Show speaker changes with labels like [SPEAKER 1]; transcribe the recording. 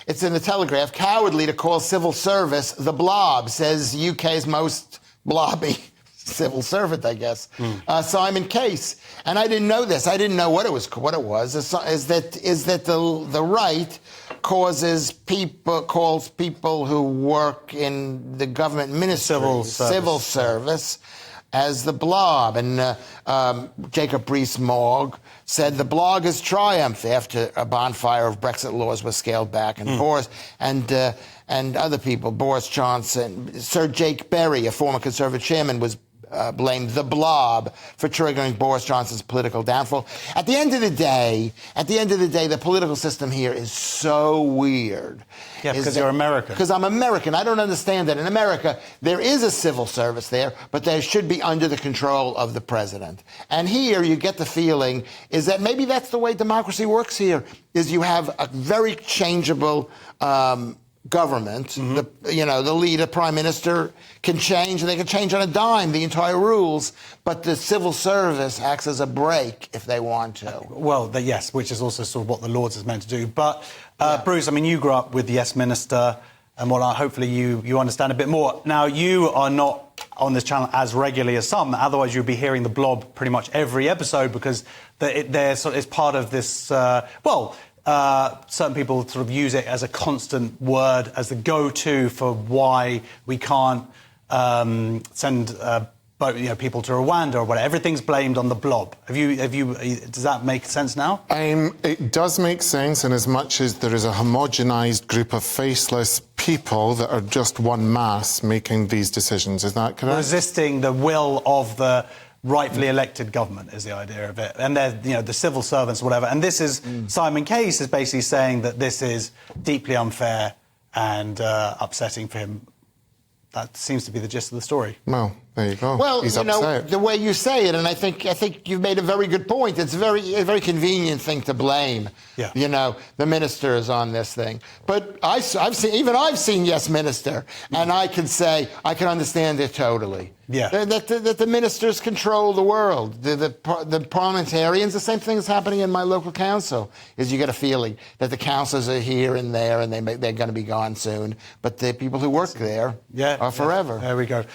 [SPEAKER 1] It's in the Telegraph. Cowardly to call civil service the Blob, says UK's most blobby civil servant, I guess, Simon Case. And I didn't know this. I didn't know what it was. Is that the right calls people who work in the government ministry, civil service, as the Blob. And Jacob Rees-Mogg said the Blob has triumphed after a bonfire of Brexit laws was scaled back. And Boris and other people, Boris Johnson, Sir Jake Berry, a former Conservative chairman, was blamed the Blob for triggering Boris Johnson's political downfall. At the end of the day, the political system here is so weird.
[SPEAKER 2] Yeah, because you're American.
[SPEAKER 1] Because I'm American. I don't understand that. In America, there is a civil service there, but they should be under the control of the president. And here, you get the feeling is that maybe that's the way democracy works here, is you have a very changeable government. The leader, prime minister, can change, and they can change on a dime the entire rules, but the civil service acts as a brake if they want to.
[SPEAKER 2] Well, yes, which is also sort of what the Lords is meant to do. But, Bruce, I mean, you grew up with the Yes Minister, and hopefully you understand a bit more. Now, you are not on this channel as regularly as some, otherwise you'd be hearing the Blob pretty much every episode, because it's part of this, certain people sort of use it as a constant word, as the go-to for why we can't send people to Rwanda or whatever. Everything's blamed on the Blob. Does that make sense now?
[SPEAKER 3] It does make sense, in as much as there is a homogenised group of faceless people that are just one mass making these decisions. Is that correct?
[SPEAKER 2] Resisting the will of the rightfully elected government is the idea of it, and they're the civil servants or whatever. And this is Simon Case is basically saying that this is deeply unfair and upsetting for him. That seems to be the gist of the story.
[SPEAKER 3] Well, there you go.
[SPEAKER 1] Well,
[SPEAKER 3] He's upset.
[SPEAKER 1] the way you say it, and I think you've made a very good point. It's a very convenient thing to blame, the ministers on this thing. But I've seen Yes Minister, and I can understand it totally.
[SPEAKER 2] Yeah.
[SPEAKER 1] That the ministers control the world. The parliamentarians, the same thing is happening in my local council, is you get a feeling that the councillors are here and there, and they're going to be gone soon. But the people who work there are forever.
[SPEAKER 2] There we go.